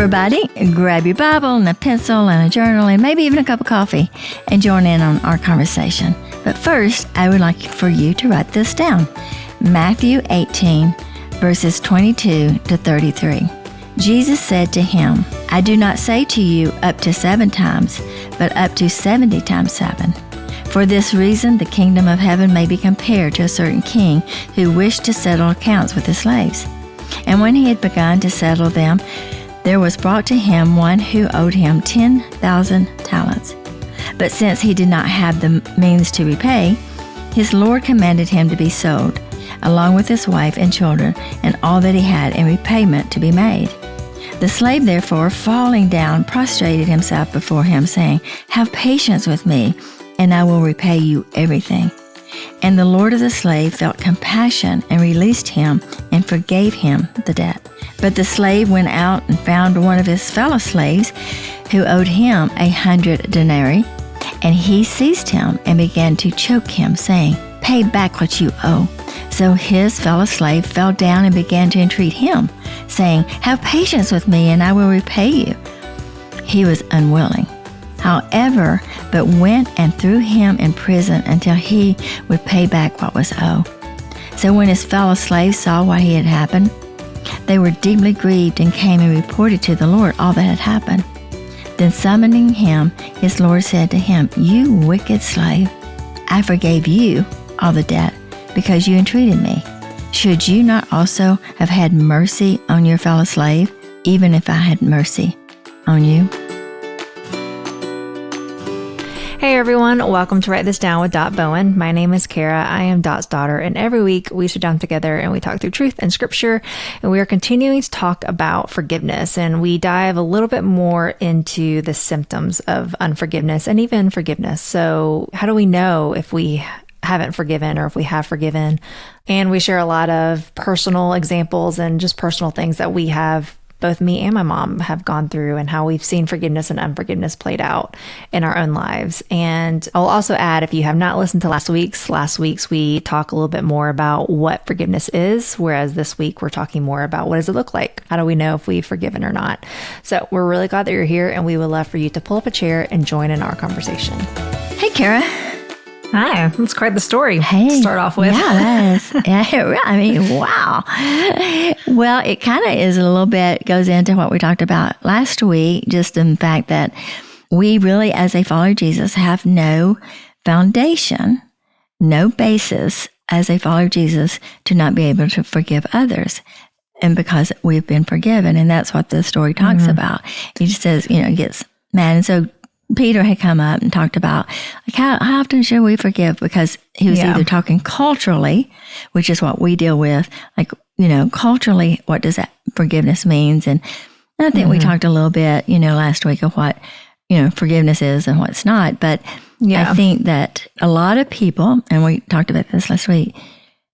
everybody, grab your Bible and a pencil and a journal and maybe even a cup of coffee and join in on our conversation. But first, I would like for you to write this down. Matthew 18, verses 22 to 33. Jesus said to him, I do not say to you up to 7 times, but up to 70 times 7. For this reason, the kingdom of heaven may be compared to a certain king who wished to settle accounts with his slaves. And when he had begun to settle them, there was brought to him one who owed him 10,000 talents. But since he did not have the means to repay, his Lord commanded him to be sold, along with his wife and children, and all that he had in repayment to be made. The slave, therefore, falling down, prostrated himself before him, saying, Have patience with me, and I will repay you everything. And the Lord of the slave felt compassion and released him and forgave him the debt. But the slave went out and found one of his fellow slaves who owed him 100 denarii, and he seized him and began to choke him, saying, Pay back what you owe. So his fellow slave fell down and began to entreat him, saying, Have patience with me, and I will repay you. He was unwilling, however, but went and threw him in prison until he would pay back what was owed. So when his fellow slaves saw what had happened, they were deeply grieved and came and reported to the Lord all that had happened. Then summoning him, his Lord said to him, You wicked slave, I forgave you all the debt because you entreated me. Should you not also have had mercy on your fellow slave, even if I had mercy on you? Hey everyone, welcome to Write This Down with Dot Bowen. My name is Cara. I am Dot's daughter, and every week we sit down together and we talk through truth and scripture, and we are continuing to talk about forgiveness, and we dive a little bit more into the symptoms of unforgiveness and even forgiveness. So how do we know if we haven't forgiven or if we have forgiven? And we share a lot of personal examples and just personal things that we have, both me and my mom have gone through, and how we've seen forgiveness and unforgiveness played out in our own lives. And I'll also add, if you have not listened to last week's we talk a little bit more about what forgiveness is, whereas this week we're talking more about what does it look like? How do we know if we've forgiven or not? So we're really glad that you're here, and we would love for you to pull up a chair and join in our conversation. Hey, Cara. Hi, that's quite the story to start off with. Yeah, I mean, wow. Well, it kind of is a little bit, goes into what we talked about last week, just in the fact that we really, as a follower of Jesus, have no foundation, no basis as a follower of Jesus to not be able to forgive others. And because we've been forgiven, and that's what the story talks about. He just says, gets mad. And so Peter had come up and talked about, like, how often should we forgive? Because he was either talking culturally, which is what we deal with, like, culturally, what does that forgiveness means? And I think we talked a little bit, last week of what, forgiveness is and what's not. But I think that a lot of people, and we talked about this last week,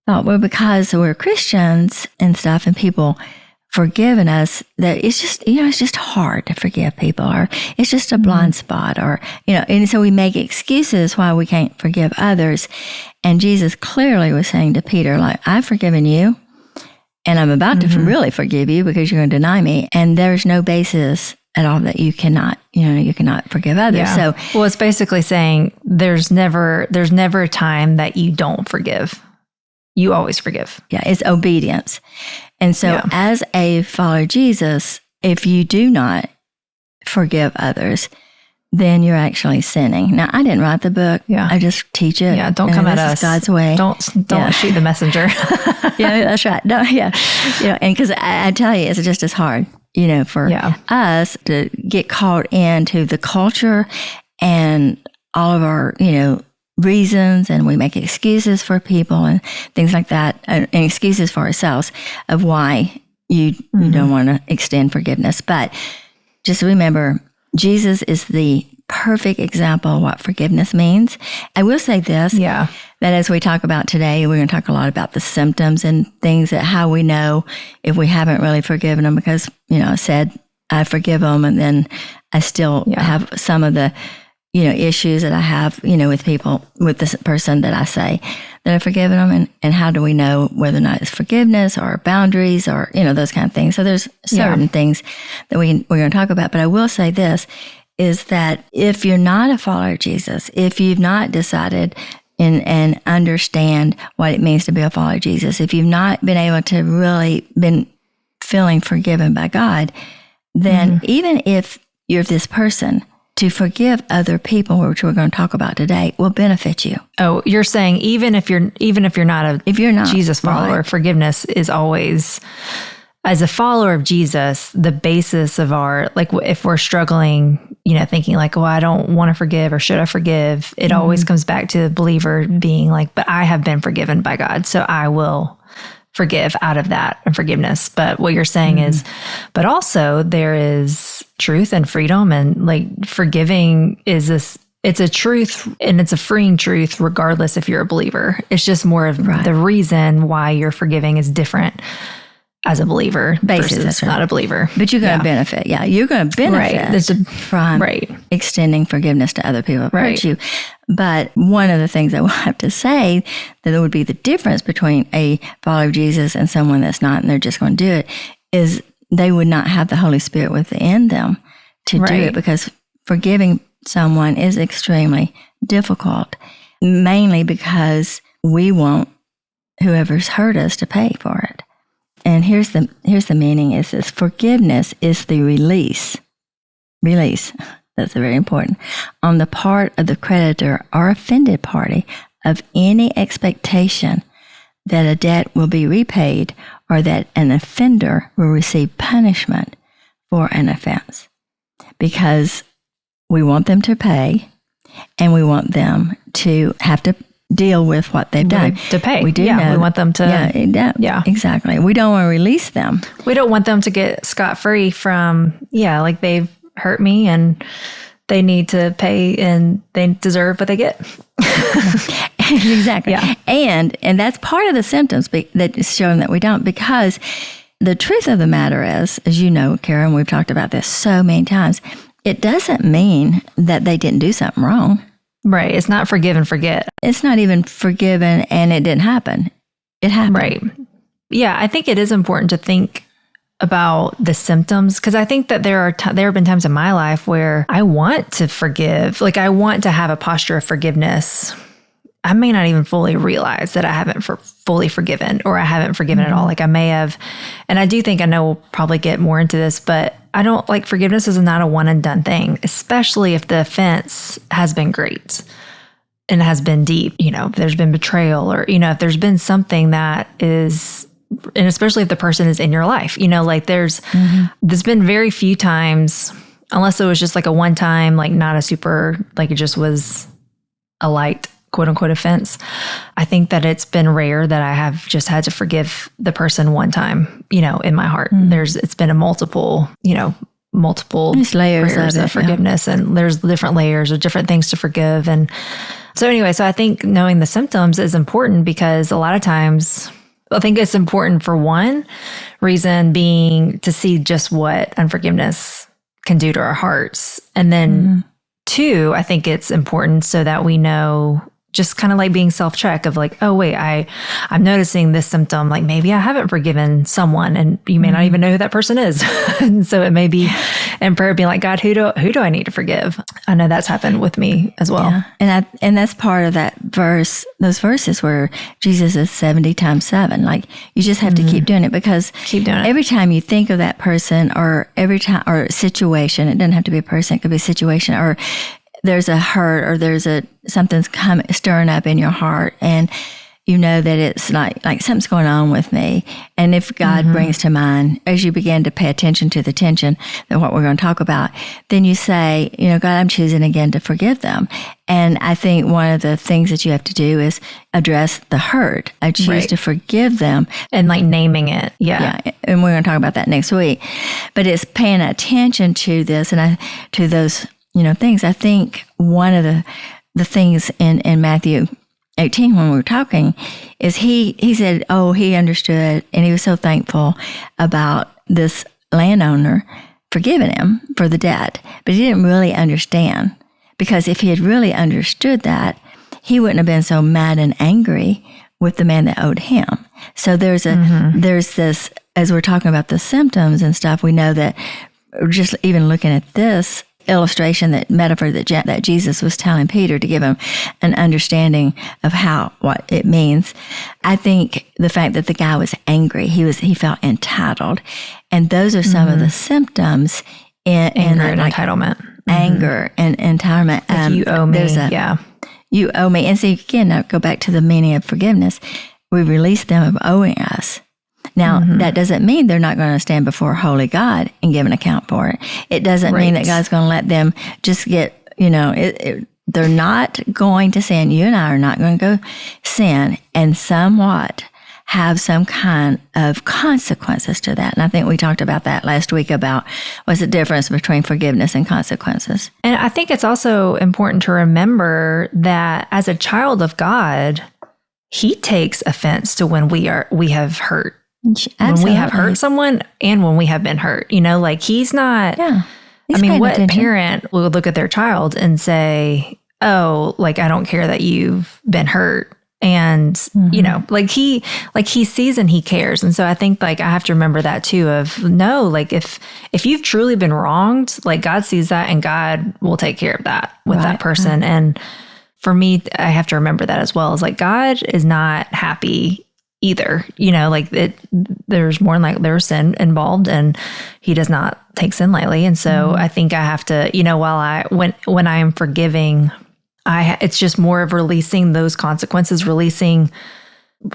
thought, well, because we're Christians and stuff, and people forgiven us, that it's just, it's just hard to forgive people, or it's just a blind spot, or, and so we make excuses why we can't forgive others. And Jesus clearly was saying to Peter, like, I've forgiven you, and I'm about to really forgive you because you're going to deny me. And there's no basis at all that you cannot, you cannot forgive others. Yeah. So, well, it's basically saying there's never a time that you don't forgive. You always forgive. Yeah, it's obedience. And so as a follower of Jesus, if you do not forgive others, then you're actually sinning. Now, I didn't write the book. Yeah. I just teach it. Yeah, don't come at us. God's way. Don't shoot the messenger. Yeah, that's right. No, and because I tell you, it's just as hard, for us to get caught into the culture and all of our, reasons, and we make excuses for people and things like that, and excuses for ourselves of why you don't want to extend forgiveness. But just remember, Jesus is the perfect example of what forgiveness means. I will say this, that as we talk about today, we're going to talk a lot about the symptoms and things, that how we know if we haven't really forgiven them, because, I said I forgive them, and then I still have some of the issues that I have, with people, with this person that I say that I've forgiven them, and how do we know whether or not it's forgiveness or boundaries or, those kind of things. So there's certain things that we're going to talk about. But I will say this, is that if you're not a follower of Jesus, if you've not decided and understand what it means to be a follower of Jesus, if you've not been able to really been feeling forgiven by God, then even if you're this person, to forgive other people, which we're going to talk about today, will benefit you. Oh, you're saying even if you're not a Jesus follower, right. Forgiveness is always, as a follower of Jesus, the basis of our, like, if we're struggling, thinking like, well, I don't want to forgive, or should I forgive? It always comes back to the believer being like, but I have been forgiven by God, so I will forgive out of that and forgiveness. But what you're saying is, but also there is truth and freedom, and like forgiving is this, it's a truth, and it's a freeing truth regardless if you're a believer. It's just more of the reason why you're forgiving is different as a believer versus not a believer. But you're going to benefit. Yeah, you're going to benefit from extending forgiveness to other people who hurt you. But one of the things I will have to say that there would be the difference between a follower of Jesus and someone that's not, and they're just going to do it, is they would not have the Holy Spirit within them to do it, because forgiving someone is extremely difficult, mainly because we want whoever's hurt us to pay for it. And here's the meaning is this: forgiveness is the release. That's very important, on the part of the creditor or offended party of any expectation that a debt will be repaid, or that an offender will receive punishment for an offense. Because we want them to pay, and we want them to have to deal with what they've done. To pay. We do know. We want them to. Yeah, exactly. We don't want to release them. We don't want them to get scot-free from, like they've hurt me and they need to pay and they deserve what they get. Exactly. Yeah. And that's part of the symptoms that is showing that we don't, because the truth of the matter is, as you know, Cara, and we've talked about this so many times, it doesn't mean that they didn't do something wrong. Right. It's not forgive and forget. It's not even forgiven and it didn't happen. It happened. Right. Yeah. I think it is important to think about the symptoms, because I think that there have been times in my life where I want to forgive. Like, I want to have a posture of forgiveness. I may not even fully realize that I haven't fully forgiven, or I haven't forgiven at all. Like, I may have, and I do think, I know we'll probably get more into this, but I don't, like, forgiveness is not a one and done thing, especially if the offense has been great and has been deep. If there's been betrayal, or, if there's been something that is, and especially if the person is in your life, like there's been very few times, unless it was just like a one time, like not a super, like it just was a light quote unquote offense. I think that it's been rare that I have just had to forgive the person one time, in my heart. It's been a multiple layers of forgiveness, and there's different layers of different things to forgive. And so anyway, so I think knowing the symptoms is important, because a lot of times I think it's important for one reason being to see just what unforgiveness can do to our hearts. And then two, I think it's important so that we know, just kind of like being self-check of like, oh, wait, I'm noticing this symptom. Like, maybe I haven't forgiven someone, and you may not even know who that person is. And so it may be in prayer being like, God, who do I need to forgive? I know that's happened with me as well. Yeah. And that's part of that verse, those verses where Jesus is 70 times 7. Like, you just have to keep doing it, because every time you think of that person, or every time, or situation, it doesn't have to be a person, it could be a situation, or there's a hurt, or there's something's stirring up in your heart, and you know that it's like something's going on with me. And if God brings to mind, as you begin to pay attention to the tension that what we're going to talk about, then you say, God, I'm choosing again to forgive them. And I think one of the things that you have to do is address the hurt. I choose to forgive them. And like naming it. Yeah. And we're going to talk about that next week. But it's paying attention to this and to those things. I think one of the things in Matthew 18 when we were talking is he said, he understood, and he was so thankful about this landowner forgiving him for the debt, but he didn't really understand, Because if he had really understood that, he wouldn't have been so mad and angry with the man that owed him. So there's this, as we're talking about the symptoms and stuff, we know that just even looking at this illustration, that metaphor that Jesus was telling Peter to give him an understanding of what it means. I think the fact that the guy was angry, he felt entitled. And those are some of the symptoms in anger and entitlement. Anger and entitlement. Like you owe me. You owe me. And so again, now go back to the meaning of forgiveness. We release them of owing us. Now, that doesn't mean they're not going to stand before holy God and give an account for it. It doesn't mean that God's going to let them just get, they're not going to sin. You and I are not going to go sin and somewhat have some kind of consequences to that. And I think we talked about that last week about what's the difference between forgiveness and consequences. And I think it's also important to remember that as a child of God, he takes offense to when we have hurt. Absolutely. When we have hurt someone and when we have been hurt, like he's not, he's what attention. Parent will look at their child and say, oh, like, I don't care that you've been hurt. And, he sees and he cares. And so I think I have to remember that too of no, if you've truly been wronged, God sees that and God will take care of that with that person. And for me, I have to remember that as well. Is God is not happy either, there's more than there's sin involved and he does not take sin lightly. And so I think I have to, when I am forgiving, it's just more of releasing those consequences, releasing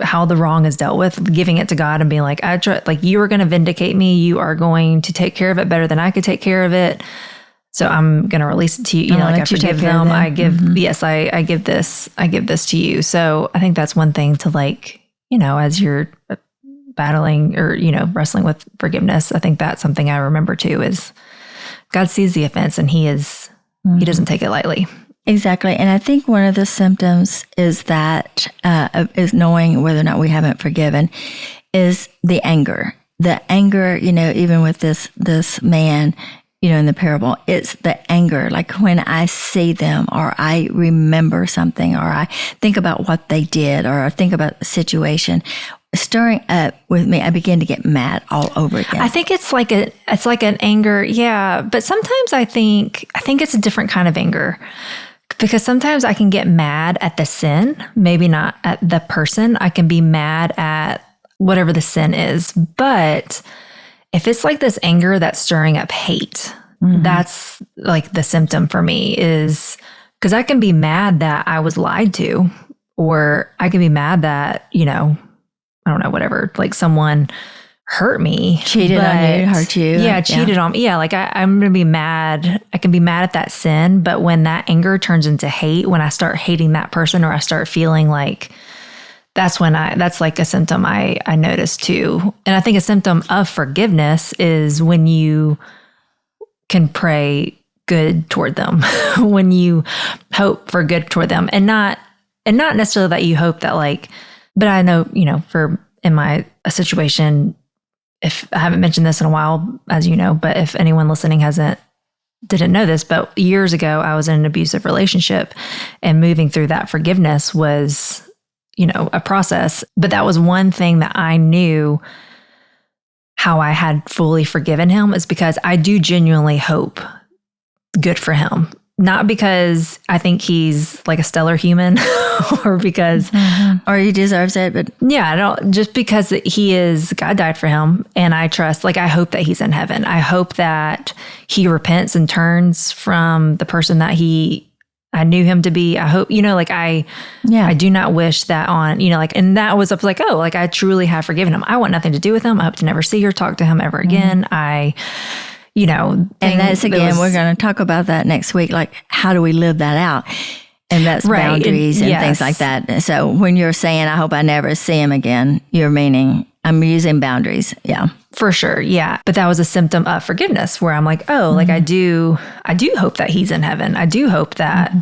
how the wrong is dealt with, giving it to God and being you are going to vindicate me. You are going to take care of it better than I could take care of it. So I'm going to release it to you. I forgive them. I give, I give this to you. So I think that's one thing to as you're battling or, wrestling with forgiveness, I think that's something I remember too, is God sees the offense and he doesn't take it lightly. Exactly. And I think one of the symptoms is that, is knowing whether or not we haven't forgiven, is the anger. The anger, even with this man, in the parable, it's the anger. Like when I see them or I remember something or I think about what they did or I think about the situation stirring up with me, I begin to get mad all over again. I think it's like an anger. Yeah. But sometimes I think it's a different kind of anger because sometimes I can get mad at the sin, maybe not at the person. I can be mad at whatever the sin is, but if it's this anger that's stirring up hate, that's the symptom for me, is because I can be mad that I was lied to, or I can be mad that, I don't know, whatever, someone hurt me. Cheated on you, hurt you. Yeah, cheated on me. Yeah, I'm going to be mad. I can be mad at that sin, but when that anger turns into hate, when I start hating that person or I start feeling that's when that's a symptom I notice too. And I think a symptom of forgiveness is when you can pray good toward them, when you hope for good toward them, and not necessarily that you hope that but I know, for in my situation, if I haven't mentioned this in a while, as you know, but if anyone listening didn't know this, but years ago I was in an abusive relationship and moving through that forgiveness was a process. But that was one thing that I knew how I had fully forgiven him, is because I do genuinely hope good for him. Not because I think he's a stellar human or because... Or he deserves it, but... Yeah, I don't, just because God died for him and I trust, I hope that he's in heaven. I hope that he repents and turns from the person that I knew him to be. I hope, I do not wish that on, and that was up I truly have forgiven him. I want nothing to do with him. I hope to never see or talk to him ever again. And that's again, we're going to talk about that next week. How do we live that out? And that's boundaries and things like that. So when you're saying, I hope I never see him again, you're meaning I'm using boundaries. Yeah. For sure. Yeah. But that was a symptom of forgiveness where I'm I do hope that he's in heaven. I do hope that,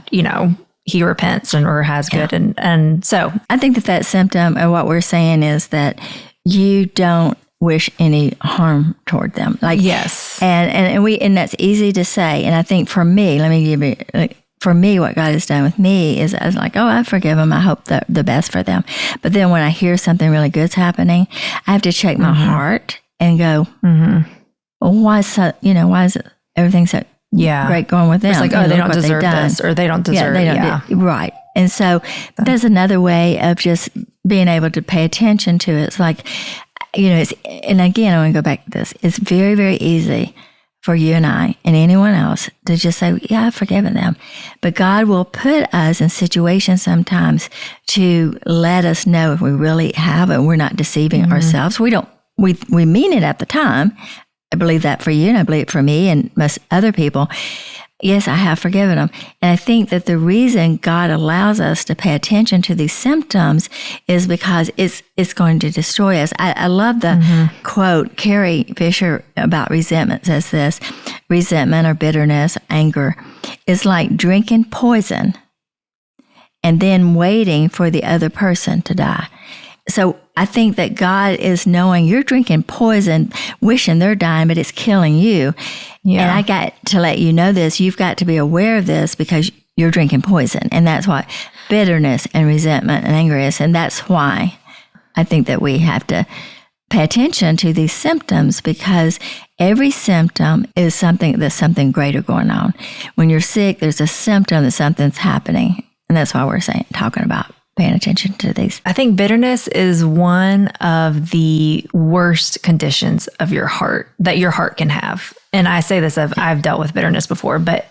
he repents or has good. And so I think that symptom of what we're saying is that you don't wish any harm toward them. Yes. And that's easy to say. And I think for me, let me give you for me, what God has done with me is I was like, oh, I forgive them. I hope the best for them. But then when I hear something really good's happening, I have to check my heart and go, well, why is it everything so great going with them? It's like, oh, they don't deserve this, or they don't deserve right. And so there's another way of just being able to pay attention to it. It's like, and again, I want to go back to this. It's very, very easy for you and I and anyone else to just say, yeah, I've forgiven them. But God will put us in situations sometimes to let us know if we really have and we're not deceiving ourselves. We mean it at the time. I believe that for you, and I believe it for me and most other people. Yes, I have forgiven them. And I think that the reason God allows us to pay attention to these symptoms is because it's going to destroy us. I love the quote, Carrie Fisher about resentment says this: resentment or bitterness, anger, is like drinking poison and then waiting for the other person to die. So I think that God is knowing you're drinking poison, wishing they're dying, but it's killing you. Yeah. And I got to let you know this. You've got to be aware of this because you're drinking poison. And that's what bitterness and resentment and anger is. And that's why I think that we have to pay attention to these symptoms, because every symptom is there's something greater going on. When you're sick, there's a symptom that something's happening. And that's why we're talking about paying attention to these. I think bitterness is one of the worst conditions of your heart that your heart can have. And I say this, I've dealt with bitterness before, but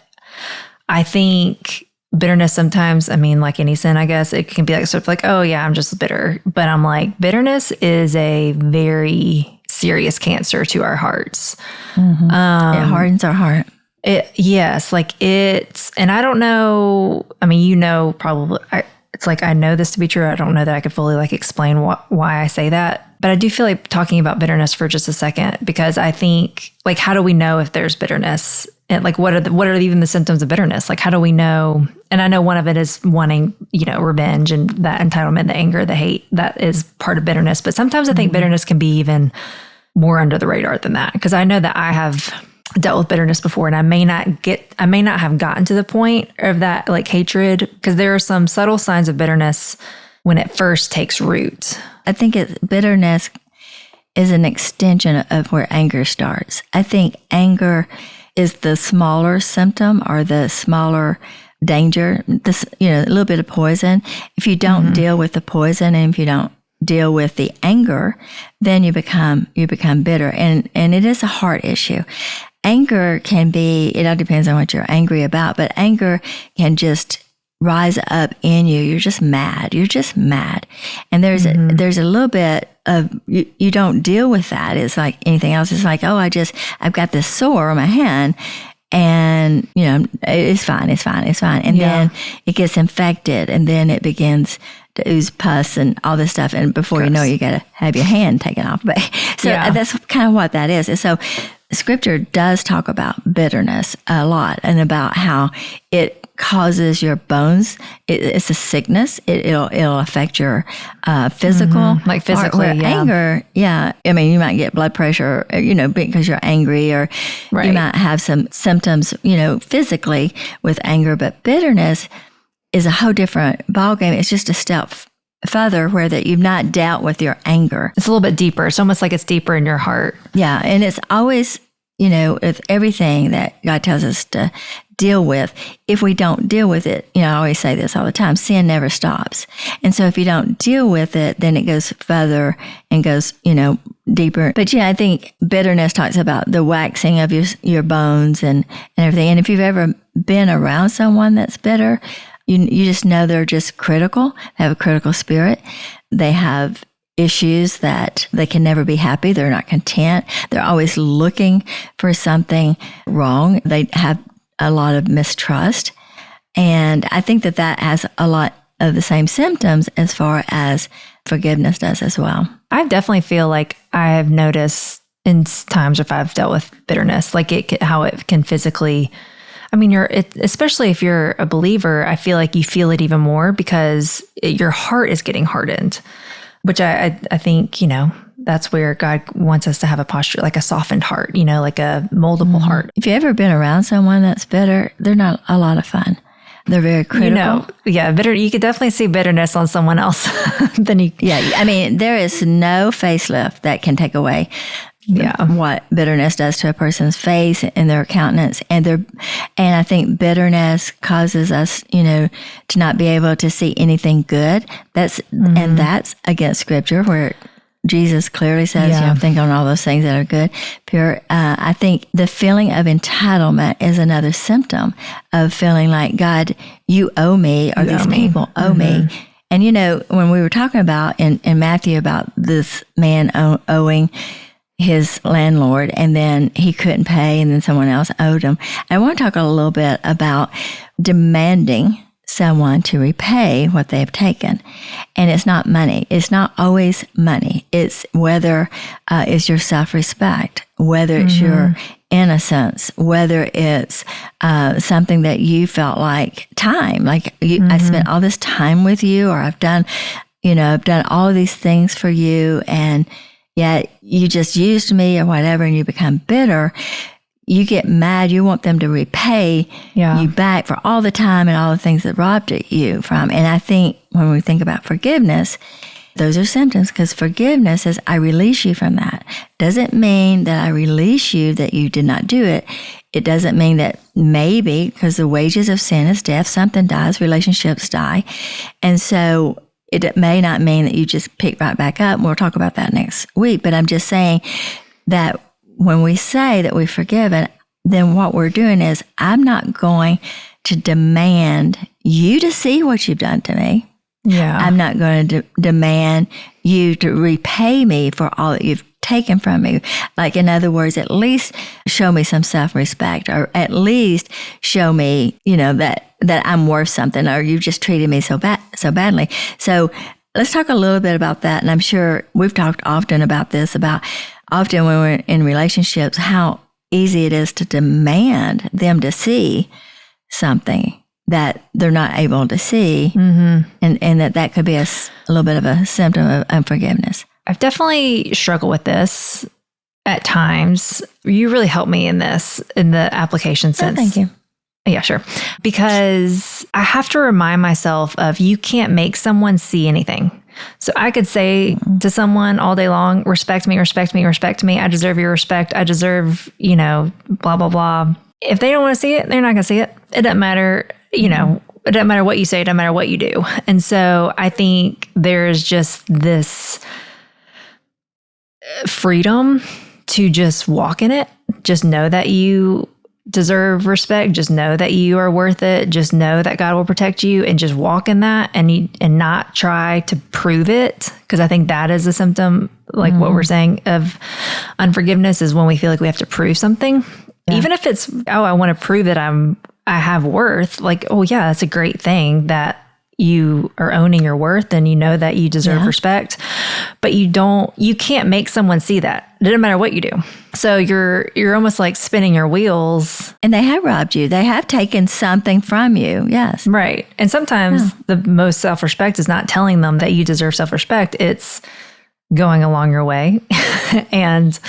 I think bitterness sometimes, like any sin, I guess, it can be like sort of like, oh yeah, I'm just bitter. But I'm like, bitterness is a very serious cancer to our hearts. It hardens our heart. And I don't know, probably, it's like, I know this to be true. I don't know that I could fully explain why I say that. But I do feel like talking about bitterness for just a second, because I think, how do we know if there's bitterness? And what are even the symptoms of bitterness? How do we know? And I know one of it is wanting, revenge and that entitlement, the anger, the hate, that is part of bitterness. But sometimes I think bitterness can be even more under the radar than that. Because I know that I have dealt with bitterness before, and I may not have gotten to the point of that hatred, because there are some subtle signs of bitterness when it first takes root. I think bitterness is an extension of where anger starts. I think anger is the smaller symptom or the smaller danger, a little bit of poison. If you don't deal with the poison, and if you don't deal with the anger, then you become bitter. And it is a heart issue. Anger can be, it all depends on what you're angry about, but anger can just rise up in you. You're just mad. And there's a little bit of, you don't deal with that. It's like anything else. It's like, oh, I've got this sore on my hand, and, it's fine. And then it gets infected, and then it begins to ooze pus and all this stuff. And before you know it, you got to have your hand taken off. But so that's kind of what that is. And so Scripture does talk about bitterness a lot, and about how it causes your bones. It's a sickness. It'll affect your physical, physically. Anger, you might get blood pressure, because you're angry, or you might have some symptoms, physically with anger. But bitterness is a whole different ballgame. It's just a step further, where that you've not dealt with your anger. It's a little bit deeper. It's almost like it's deeper in your heart. Yeah. And it's always, with everything that God tells us to deal with, if we don't deal with it, I always say this all the time, sin never stops. And so if you don't deal with it, then it goes further and goes, deeper. But I think bitterness talks about the waxing of your bones and everything. And if you've ever been around someone that's bitter, you just know they're just critical. They have a critical spirit. They have issues that they can never be happy. They're not content. They're always looking for something wrong. They have a lot of mistrust. And I think that has a lot of the same symptoms as far as forgiveness does as well. I definitely feel like I have noticed in times if I've dealt with bitterness, how it can physically, especially if you're a believer, I feel like you feel it even more because your heart is getting hardened, which I think, that's where God wants us to have a posture, like a softened heart, like a moldable heart. If you've ever been around someone that's bitter, they're not a lot of fun. They're very critical. You could definitely see bitterness on someone else than you. Yeah, I mean, there is no facelift that can take away what bitterness does to a person's face and their countenance. And I think bitterness causes us, to not be able to see anything good. And that's against Scripture, where Jesus clearly says, think on all those things that are good, pure. I think the feeling of entitlement is another symptom of feeling like, God, you owe me, or these people owe me. And, when we were talking about in Matthew about this man owing his landlord, and then he couldn't pay, and then someone else owed him, I want to talk a little bit about demanding someone to repay what they have taken. And it's not money. It's not always money. It's whether it's your self-respect, whether it's your innocence, whether it's something that you felt like time, like I spent all this time with you, or I've done all of these things for you, and yet you just used me or whatever, and you become bitter. You get mad. You want them to repay you back for all the time and all the things that robbed you from. And I think when we think about forgiveness, those are symptoms, because forgiveness is, I release you from that. Doesn't mean that I release you that you did not do it. It doesn't mean that maybe, because the wages of sin is death, something dies, relationships die. And so it may not mean that you just pick right back up. We'll talk about that next week. But I'm just saying that when we say that we've forgiven, then what we're doing is, I'm not going to demand you to see what you've done to me. Yeah. I'm not going to demand you to repay me for all that you've taken from me. Like, in other words, at least show me some self-respect, or at least show me, that I'm worth something, or you just treated me so badly. So let's talk a little bit about that. And I'm sure we've talked often about this, about often when we're in relationships, how easy it is to demand them to see something that they're not able to see, and that could be a little bit of a symptom of unforgiveness. I've definitely struggled with this at times. You really helped me in the application sense. Oh, thank you. Yeah, sure. Because I have to remind myself of, you can't make someone see anything. So I could say to someone all day long, respect me, respect me, respect me. I deserve your respect. I deserve, blah, blah, blah. If they don't want to see it, they're not going to see it. It doesn't matter, it doesn't matter what you say. It doesn't matter what you do. And so I think there's just this freedom to just walk in it. Just know that you deserve respect. Just know that you are worth it. Just know that God will protect you, and just walk in that, and not try to prove it. Because I think that is a symptom, like what we're saying, of unforgiveness, is when we feel like we have to prove something. Yeah. Even if it's, I want to prove that I have worth. Like, oh yeah, that's a great thing that you are owning your worth, and you know that you deserve respect, but you can't make someone see that. It doesn't matter what you do. So you're almost like spinning your wheels. And they have robbed you. They have taken something from you. Yes. Right. And sometimes the most self-respect is not telling them that you deserve self-respect. It's going along your way and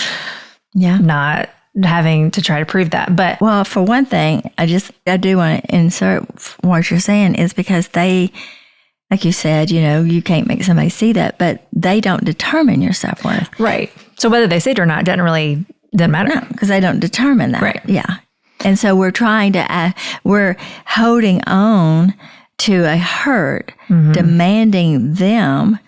not having to try to prove that. But well, for one thing, I do want to insert what you're saying, is because they, like you said, you can't make somebody see that, but they don't determine your self-worth. Right. So whether they see it or not doesn't matter. No, because they don't determine that. Right. Yeah. And so we're we're holding on to a hurt, demanding them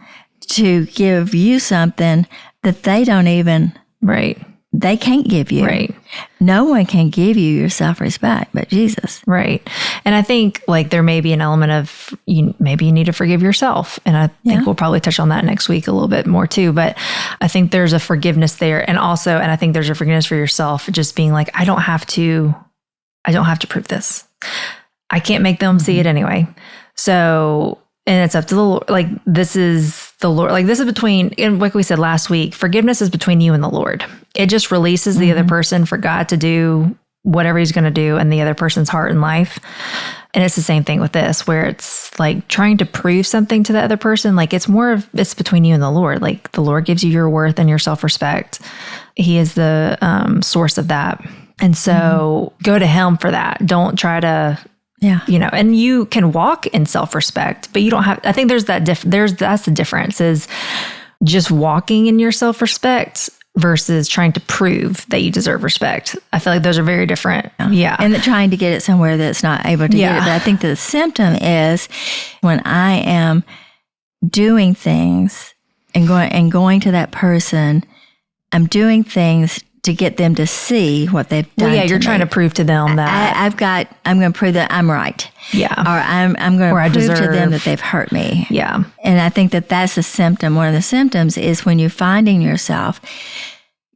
to give you something that they don't even. Right. They can't give you. Right. No one can give you your self-respect but Jesus. Right. And I think like there may be an element of maybe you need to forgive yourself. And I think we'll probably touch on that next week a little bit more too. But I think there's a forgiveness there. And I think there's a forgiveness for yourself, just being like, I don't have to prove this. I can't make them see it anyway. So, and it's up to the Lord. Like, this is the Lord. Like, this is between, and like we said last week, forgiveness is between you and the Lord. It just releases the other person for God to do whatever he's going to do in the other person's heart and life. And it's the same thing with this, where it's like trying to prove something to the other person. Like, it's between you and the Lord. Like, the Lord gives you your worth and your self-respect. He is the source of that. And so go to him for that. Don't try to Yeah. And you can walk in self-respect, but you don't have, I think there's that, that's the difference, is just walking in your self-respect versus trying to prove that you deserve respect. I feel like those are very different. Yeah. And trying to get it somewhere that's not able to get it. But I think the symptom is when I am doing things and going to that person, I'm doing things to get them to see what they've done. Well, yeah, you're trying to prove to them that I'm going to prove that I'm right. Yeah. Or I'm going to prove to them that they've hurt me. Yeah. And I think that that's a symptom. One of the symptoms is when you're finding yourself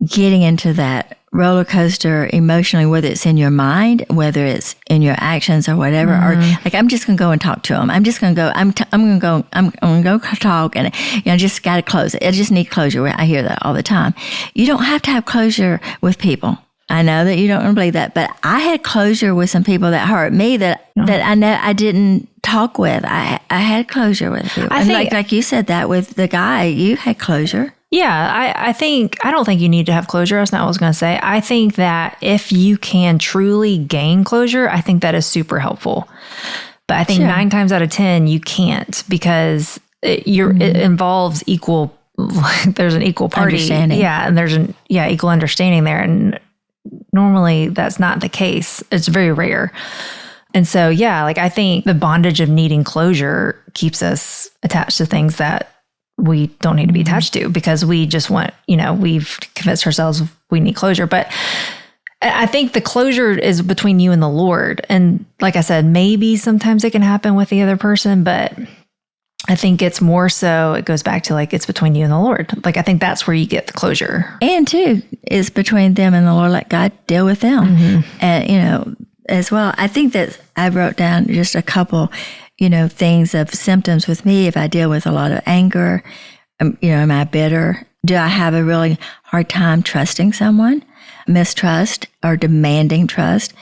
getting into that roller coaster emotionally, whether it's in your mind, whether it's in your actions or whatever, or like, I'm just going to go and talk to them. I'm just going to go, I'm going to go talk, and I just got to close it. I just need closure. I hear that all the time. You don't have to have closure with people. I know that you don't want to believe that, but I had closure with some people that hurt me that I know I didn't talk with. I had closure with people. I think, like you said that with the guy, you had closure. Yeah, I don't think you need to have closure. That's not what I was going to say. I think that if you can truly gain closure, I think that is super helpful. But I think 9 times out of 10, you can't, because it involves equal, there's an equal party. Understanding. Yeah, and there's equal understanding there. And normally that's not the case. It's very rare. And so, I think the bondage of needing closure keeps us attached to things that we don't need to be attached to, because we just want, we've convinced ourselves we need closure. But I think the closure is between you and the Lord. And like I said, maybe sometimes it can happen with the other person, but I think it's more so, it goes back to it's between you and the Lord. Like, I think that's where you get the closure. And too, it's between them and the Lord. Let God deal with them. And, as well, I think that I wrote down just a couple things of symptoms with me. If I deal with a lot of anger, am I bitter? Do I have a really hard time trusting someone? Mistrust or demanding trust?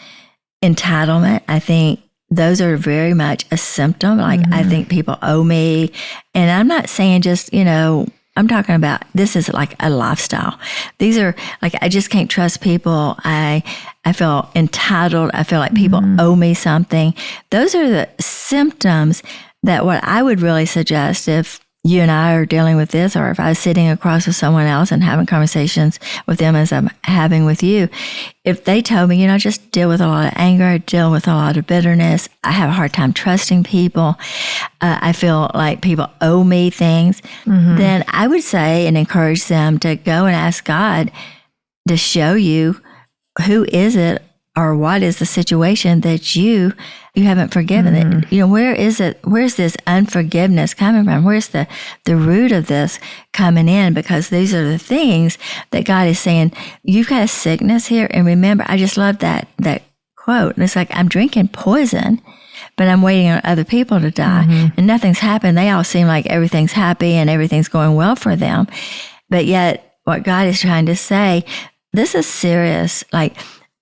Entitlement, I think those are very much a symptom. I think people owe me. And I'm not saying just, I'm talking about, this is like a lifestyle. These are I just can't trust people. I feel entitled. I feel like people owe me something. Those are the symptoms that what I would really suggest if you and I are dealing with this, or if I was sitting across with someone else and having conversations with them as I'm having with you, if they told me, I just deal with a lot of anger, I deal with a lot of bitterness, I have a hard time trusting people, I feel like people owe me things, then I would say and encourage them to go and ask God to show you who is it or what is the situation that you haven't forgiven. That, where is it? Where's this unforgiveness coming from? Where's the root of this coming in? Because these are the things that God is saying, you've got a sickness here. And remember, I just love that quote. And it's like, I'm drinking poison, but I'm waiting on other people to die. And nothing's happened. They all seem like everything's happy and everything's going well for them. But yet what God is trying to say, this is serious.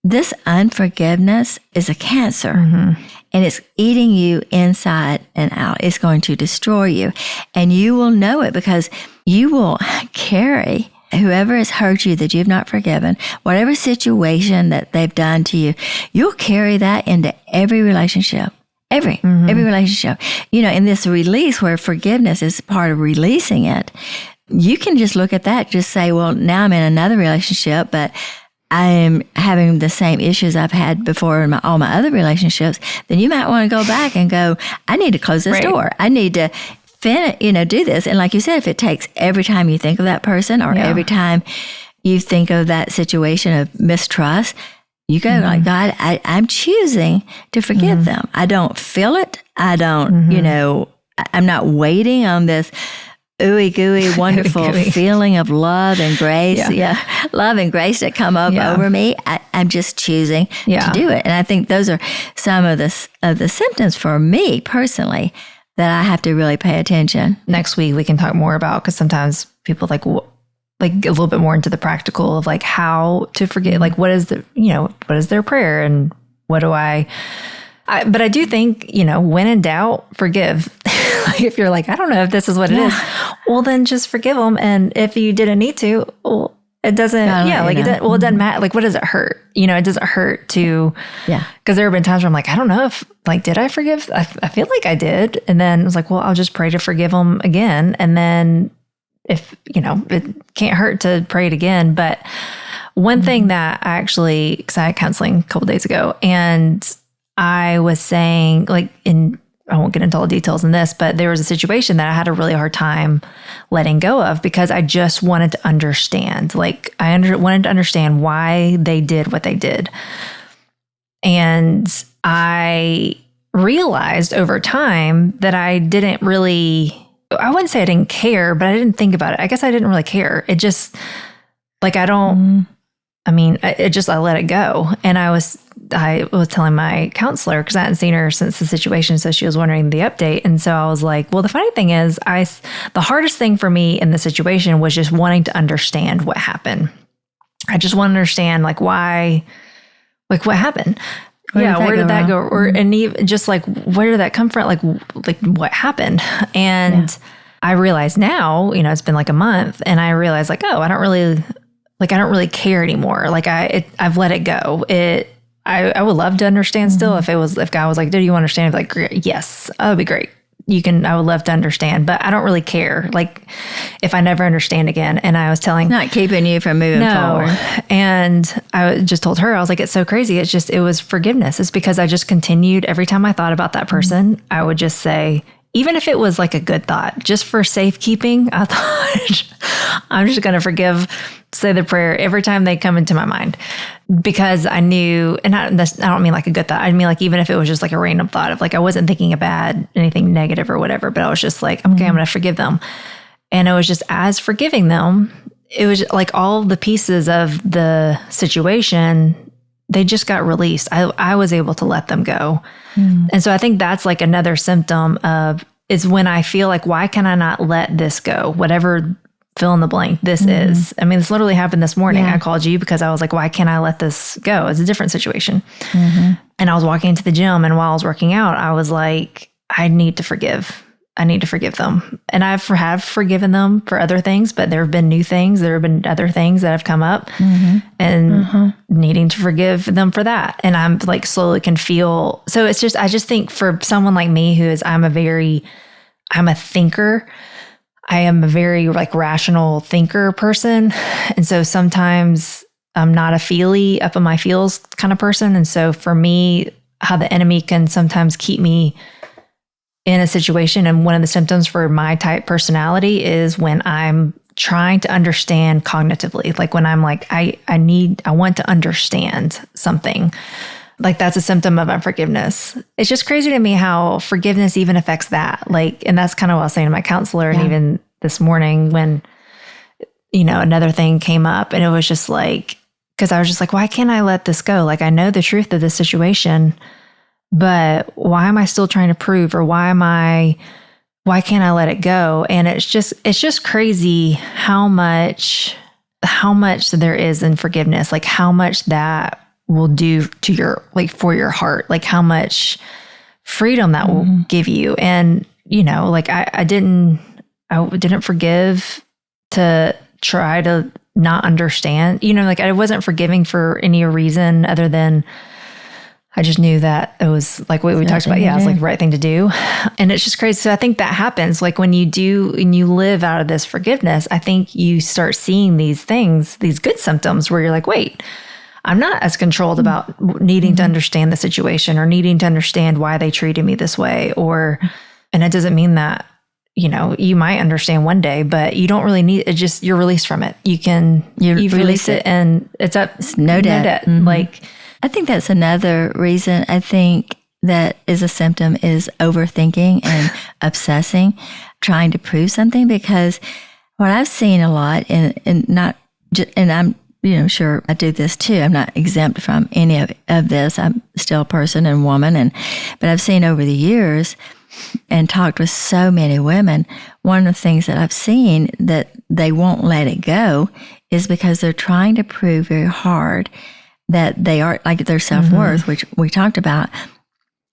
This unforgiveness is a cancer, and it's eating you inside and out. It's going to destroy you, and you will know it because you will carry whoever has hurt you that you've not forgiven, whatever situation that they've done to you, you'll carry that into every relationship. Every relationship. In this release where forgiveness is part of releasing it, you can just look at that, just say, well, now I'm in another relationship, but I am having the same issues I've had before in all my other relationships, then you might want to go back and go, I need to close this door. I need to do this. And like you said, if it takes every time you think of that person or every time you think of that situation of mistrust, you go like, God, I'm choosing to forgive them. I don't feel it. I don't, I'm not waiting on this ooey gooey, wonderful feeling of love and grace. Love and grace that come up over me. I'm just choosing to do it. And I think those are some of the symptoms for me personally that I have to really pay attention. Next week we can talk more about, because sometimes people like a little bit more into the practical of how to forget, what is their prayer and what do but I do think, when in doubt, forgive. If you're I don't know if this is what it is, well, then just forgive them. And if you didn't need to, well, it doesn't, it doesn't, well, it doesn't matter. Like, what does it hurt? It doesn't hurt to, because there have been times where I'm like, I don't know if, like, did I forgive? I feel like I did. And then I was like, well, I'll just pray to forgive them again. And then if, it can't hurt to pray it again. But one thing that I actually, because I had counseling a couple days ago, and I was saying, like, I won't get into all the details in this, but there was a situation that I had a really hard time letting go of because I just wanted to understand. Like, I wanted to understand why they did what they did. And I realized over time that I didn't really, I wouldn't say I didn't care, but I didn't think about it. I guess I didn't really care. It just, like, I let it go. And I was telling my counselor, because I hadn't seen her since the situation, so she was wondering the update. And so I was like, well, the funny thing is, the hardest thing for me in the situation was just wanting to understand what happened. I just want to understand, like, why, like, what happened? Where did that go? Or, and even just like, where did that come from? Like what happened? And I realize now, it's been like a month, and I realize, like, oh, I don't really care anymore. Like, I've let it go. I would love to understand still if God was like, do you understand? I'd be like, yes, that would be great. I would love to understand, but I don't really care. Like, if I never understand again. And I was telling, not keeping you from moving forward. And I just told her, I was like, it's so crazy. It was forgiveness. It's because I just continued. Every time I thought about that person, I would just say, even if it was like a good thought, just for safekeeping, I thought, I'm just going to forgive, say the prayer every time they come into my mind, because I knew, and I don't mean like a good thought. I mean, like, even if it was just like a random thought of, like, I wasn't thinking anything negative or whatever, but I was just like, okay, I'm going to forgive them. And it was just, as forgiving them, it was like all the pieces of the situation, they just got released. I was able to let them go. And so I think that's like another symptom is when I feel like, why can I not let this go? Whatever, fill in the blank this is. I mean, this literally happened this morning. I called you because I was like, why can't I let this go? It's a different situation. And I was walking into the gym, and while I was working out, I was like, I need to forgive them. And I have forgiven them for other things, but there have been new things. There have been other things that have come up, and needing to forgive them for that. And I'm like, slowly can feel. So it's just, I just think for someone like me I'm a thinker. I am a very, like, rational thinker person. And so sometimes I'm not a feely, up in my feels kind of person. And so for me, how the enemy can sometimes keep me in a situation, and one of the symptoms for my type personality is when I'm trying to understand cognitively, like when I'm like, I want to understand something. Like, that's a symptom of unforgiveness. It's just crazy to me how forgiveness even affects that. Like, and that's kind of what I was saying to my counselor. And even this morning when, another thing came up, and it was just like, because I was just like, why can't I let this go? Like, I know the truth of this situation, but why am I still trying to prove, or why can't I let it go? And it's just crazy how much there is in forgiveness, like how much that will do to your, like, for your heart, like how much freedom that will give you. And, like I didn't forgive to try to not understand, like I wasn't forgiving for any reason other than I just knew that it was like what we talked about. Yeah, it was like the right thing to do. And it's just crazy. So I think that happens. Like when you live out of this forgiveness, I think you start seeing these things, these good symptoms where you're like, wait, I'm not as controlled about needing to understand the situation or needing to understand why they treated me this way. And it doesn't mean that, you might understand one day, but you don't really need it. Just, you're released from it. You've released it, and it's up. It's no debt. Like, I think that's another reason I think that is a symptom is overthinking and obsessing, trying to prove something. Because what I've seen a lot, and I'm, sure I do this too. I'm not exempt from any of this. I'm still a person and woman, but I've seen over the years and talked with so many women, one of the things that I've seen that they won't let it go is because they're trying to prove very hard that they are, like, their self-worth, which we talked about.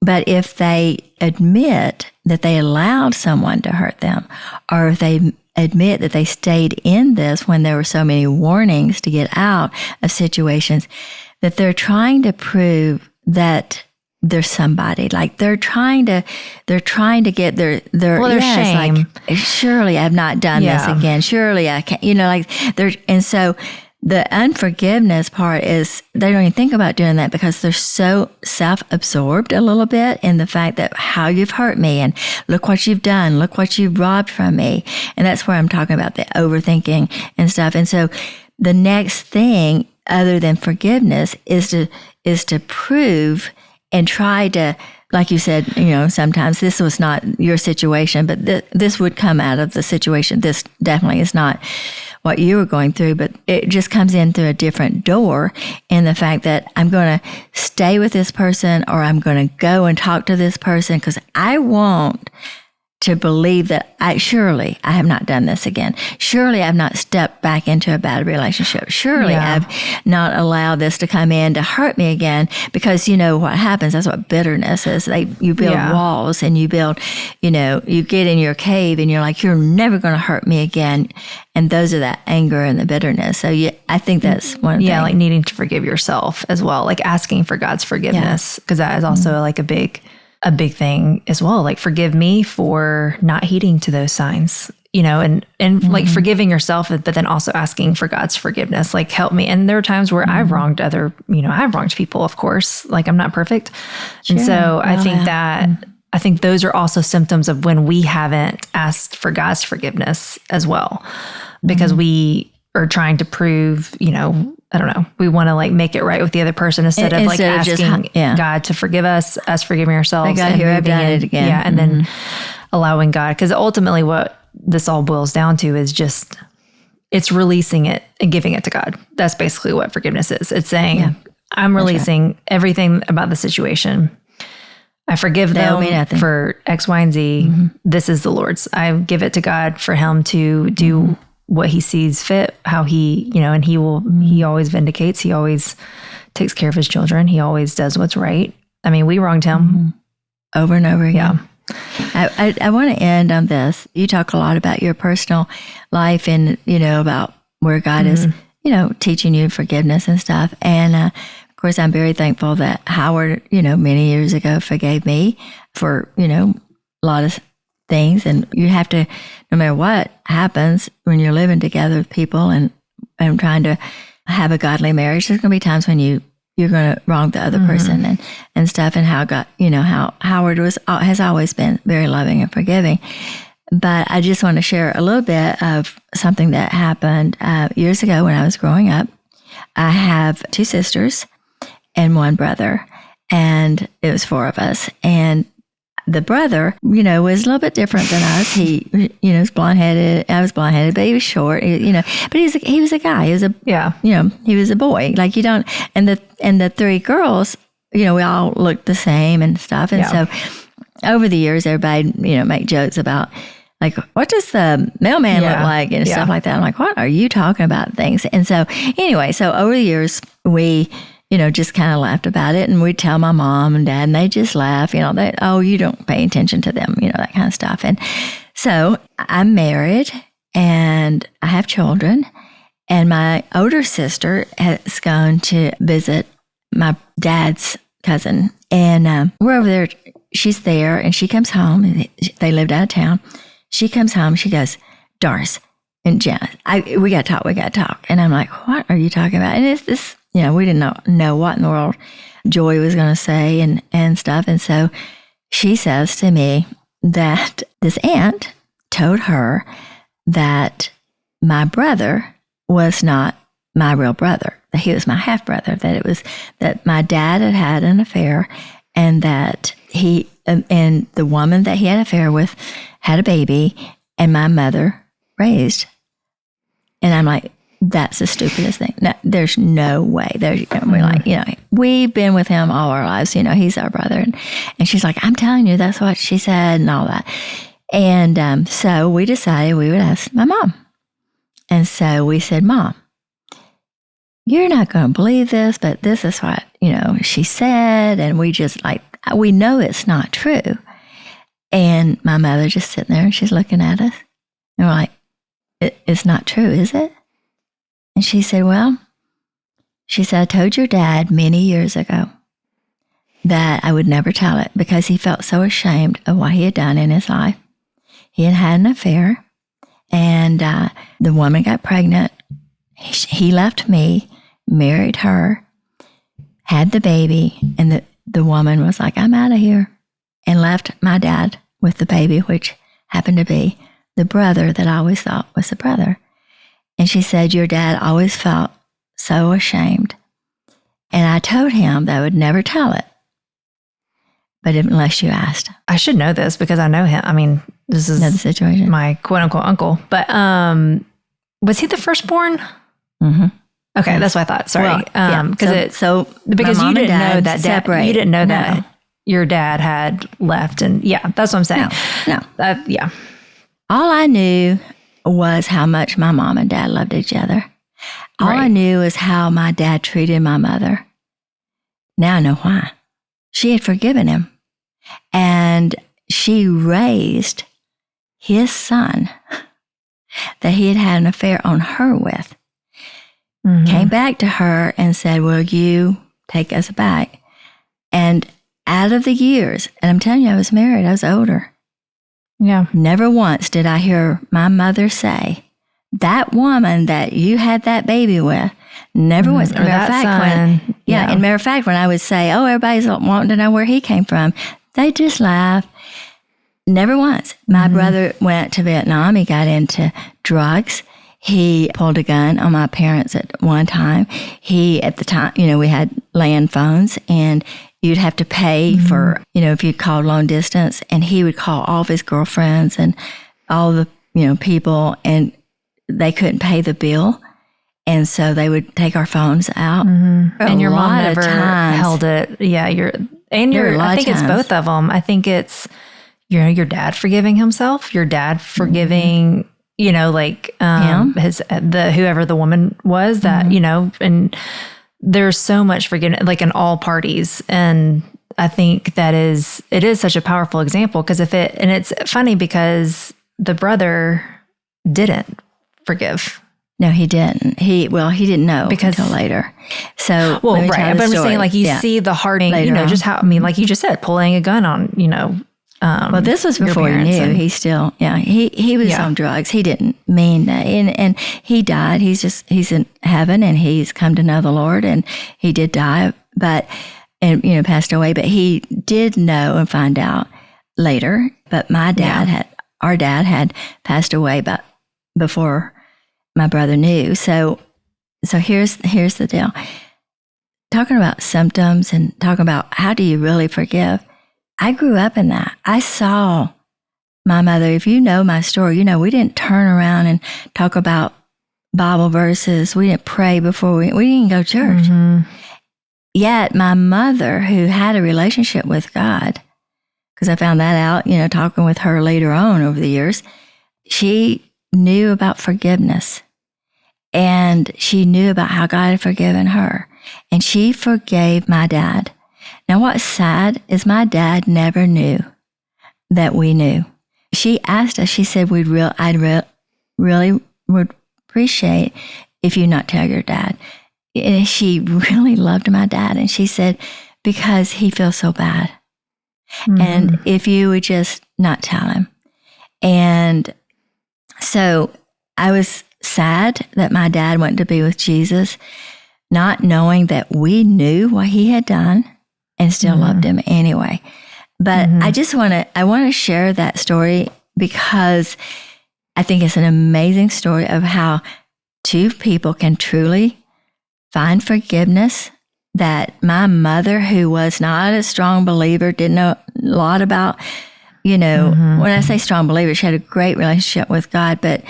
But if they admit that they allowed someone to hurt them, or if they admit that they stayed in this when there were so many warnings to get out of situations, that they're trying to prove that there's somebody, like they're trying to get their shame. Like, surely I've not done this again. Surely I can't, like and so the unforgiveness part is they don't even think about doing that because they're so self-absorbed a little bit in the fact that how you've hurt me and look what you've done, look what you've robbed from me. And that's where I'm talking about the overthinking and stuff. And so the next thing other than forgiveness is to prove and try to, like you said, sometimes this was not your situation, but this would come out of the situation. This definitely is not what you were going through, but it just comes in through a different door. And the fact that I'm going to stay with this person, or I'm going to go and talk to this person because I want to believe that surely I have not done this again. Surely I've not stepped back into a bad relationship. Surely I've not allowed this to come in to hurt me again, because what happens, that's what bitterness is. You build walls and you build, you get in your cave and you're like, you're never going to hurt me again. And those are that anger and the bitterness. So I think that's one thing. Yeah, like needing to forgive yourself as well, like asking for God's forgiveness, because that is also like a big thing as well. Like, forgive me for not heeding to those signs, and like forgiving yourself, but then also asking for God's forgiveness, like, help me. And there are times where I've wronged I've wronged people, of course, like I'm not perfect. Sure. And so I think those are also symptoms of when we haven't asked for God's forgiveness as well, because we are trying to prove, I don't know, we want to like make it right with the other person instead of like asking God to forgive us forgiving ourselves. God, here I've done it again. Yeah. And then allowing God, because ultimately what this all boils down to is just, it's releasing it and giving it to God. That's basically what forgiveness is. It's saying, I'm releasing everything about the situation. I forgive them for X, Y, and Z. This is the Lord's. I give it to God for him to do what he sees fit, how he, and he always vindicates. He always takes care of his children. He always does what's right. I mean, we wronged him over and over again. Yeah. I want to end on this. You talk a lot about your personal life and, about where God is, teaching you forgiveness and stuff. And, of course, I'm very thankful that Howard, many years ago forgave me for, a lot of things. And you have to, no matter what happens when you're living together with people and trying to have a godly marriage, there's going to be times when you're going to wrong the other person and stuff. And how God, how Howard has always been very loving and forgiving. But I just want to share a little bit of something that happened years ago when I was growing up. I have 2 sisters and 1 brother, and it was 4 of us. And the brother, was a little bit different than us. He, was blonde-headed. I was blonde-headed, but he was short, but he was a guy. He was he was a boy. Like, you don't, and the 3 girls, we all looked the same and stuff. And so over the years, everybody, make jokes about, like, what does the mailman look like and stuff like that. I'm like, what are you talking about things? And so anyway, over the years, we, just kind of laughed about it, and we'd tell my mom and dad, and they just laugh, you don't pay attention to them, that kind of stuff. And so I'm married and I have children, and my older sister has gone to visit my dad's cousin, and we're over there. She's there, and she comes home. They lived out of town. She comes home. She goes, Doris and Jenna, we got to talk. And I'm like, what are you talking about? And it's this, we didn't know what in the world Joy was going to say and stuff. And so she says to me that this aunt told her that my brother was not my real brother, that he was my half brother, that my dad had an affair, and that he and the woman that he had an affair with had a baby, and my mother raised. And I'm like, that's the stupidest thing. No, there's no way. We're like, we've been with him all our lives. He's our brother. And she's like, I'm telling you, that's what she said and all that. And so we decided we would ask my mom. And so we said, Mom, you're not going to believe this, but this is what, she said. And we just we know it's not true. And my mother just sitting there and she's looking at us. And we're like, It's not true, is it? And she said, well, she said, I told your dad many years ago that I would never tell it because he felt so ashamed of what he had done in his life. He had had an affair, and the woman got pregnant. He left me, married her, had the baby, and the woman was like, I'm out of here, and left my dad with the baby, which happened to be the brother that I always thought was the brother. And she said, your dad always felt so ashamed. And I told him that I would never tell it, but unless you asked. I should know this because I know him. I mean, this is Another situation. My quote unquote uncle. But was he the firstborn? Mm-hmm. Okay, that's what I thought. Sorry. Because my you didn't know that separate. You didn't know that your dad had left, and that's what I'm saying. No. Yeah. All I knew was how much my mom and dad loved each other. All I knew is how my dad treated my mother. Now I know why. She had forgiven him, and she raised his son that he had had an affair on her with. Mm-hmm. Came back to her and said, will you take us back? And out of the years, and I'm telling you, I was married, I was older. Yeah. Never once did I hear my mother say, that woman that you had that baby with, never once. Or that son. And matter of fact, when I would say, oh, everybody's wanting to know where he came from, they just laugh. Never once. My brother went to Vietnam. He got into drugs. He pulled a gun on my parents at one time. At the time, we had land phones, and you'd have to pay for, if you called long distance, and he would call all of his girlfriends and all the, people, and they couldn't pay the bill. And so they would take our phones out. Mm-hmm. And your mom never held it. Yeah. I think it's both of them. I think it's, your dad forgiving himself, your dad forgiving, him? Whoever the woman was that, and there's so much forgiveness, like in all parties. And I think it is such a powerful example because and it's funny because the brother didn't forgive. No, he didn't. He didn't know until later. So, right. But I'm just saying, like, you see the hardening, just how, like you just said, pulling a gun on, well, this was before he knew. He still, he was on drugs. He didn't mean that. And he died. He's in heaven, and he's come to know the Lord, and he did die, passed away. But he did know and find out later. But our dad had passed away before my brother knew. So here's the deal. Talking about symptoms and talking about how do you really forgive. I grew up in that. I saw my mother. If you know my story, we didn't turn around and talk about Bible verses. We didn't pray before we didn't go to church. Mm-hmm. Yet my mother, who had a relationship with God, because I found that out, talking with her later on over the years, she knew about forgiveness. And she knew about how God had forgiven her. And she forgave my dad. Now, what's sad is my dad never knew that we knew. She asked us, she said, I'd really would appreciate if you not tell your dad. And she really loved my dad. And she said, because he feels so bad. Mm-hmm. And if you would just not tell him. And so I was sad that my dad went to be with Jesus, not knowing that we knew what he had done and still loved him anyway. But I want to share that story because I think it's an amazing story of how two people can truly find forgiveness. That my mother, who was not a strong believer, didn't know a lot about, when I say strong believer, she had a great relationship with God, but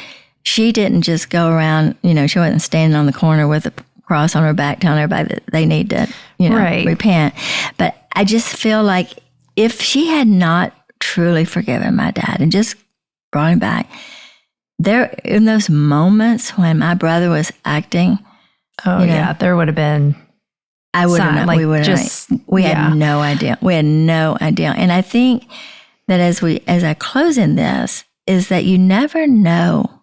she didn't just go around, she wasn't standing on the corner with a cross on her back telling everybody that they need to, repent. But I just feel like if she had not truly forgiven my dad and just brought him back, there in those moments when my brother was acting, there would have been. I wouldn't know. We had no idea. We had no idea. And I think that as I close in this, is that you never know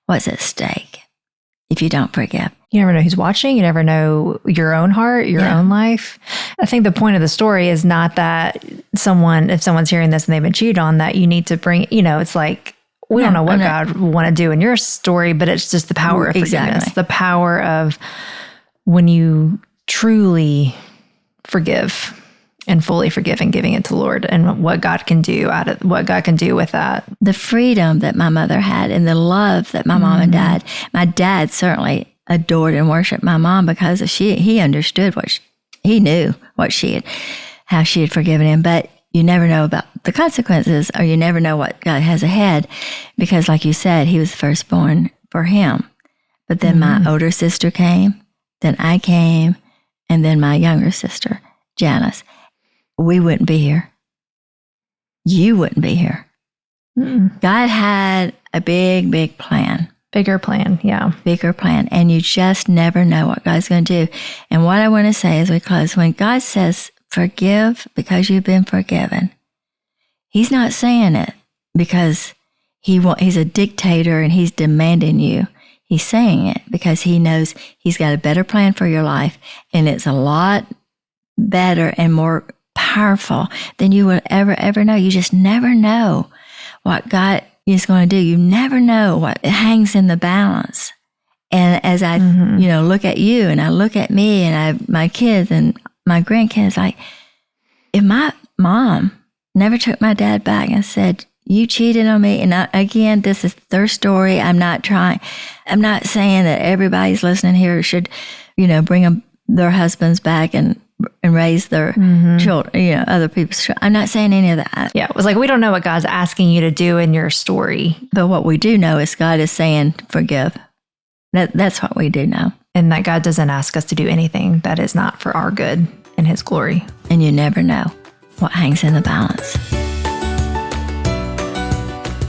what's at stake if you don't forgive. You never know who's watching. You never know your own heart, your own life. I think the point of the story is not that if someone's hearing this and they've been cheated on, that you need to bring, it's like, we don't know what God will want to do in your story, but it's just the power of forgiveness, the power of when you truly forgive and fully forgive and giving it to the Lord, and what God can do with that. The freedom that my mother had and the love that my mom and dad, my dad certainly adored and worshiped my mom because he understood he knew how she had forgiven him, but you never know about the consequences, or you never know what God has ahead, because like you said, he was the firstborn for him. But then my older sister came, then I came, and then my younger sister, Janice. We wouldn't be here. You wouldn't be here. God had a big, big plan. Bigger plan, yeah. Bigger plan. And you just never know what God's going to do. And what I want to say as we close, when God says, forgive because you've been forgiven, he's not saying it because he's a dictator and he's demanding you. He's saying it because he knows he's got a better plan for your life, and it's a lot better and more powerful than you will ever know. You just never know what God is going to do. You never know what hangs in the balance. And as I, look at you and I look at me and my kids and my grandkids, like, if my mom never took my dad back and said, you cheated on me. And again, this is their story. I'm not saying that everybody's listening here should, bring their husbands back and raise their children, other people's children. I'm not saying any of that. Yeah. It was like, we don't know what God's asking you to do in your story. But what we do know is God is saying, forgive. That's what we do know. And that God doesn't ask us to do anything that is not for our good and his glory. And you never know what hangs in the balance.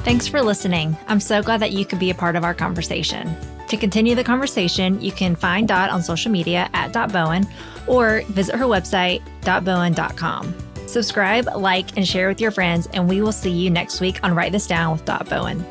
Thanks for listening. I'm so glad that you could be a part of our conversation. To continue the conversation, you can find Dot on social media at .bowen or visit her website, .bowen.com. Subscribe, like, and share with your friends, and we will see you next week on Write This Down with Bowen.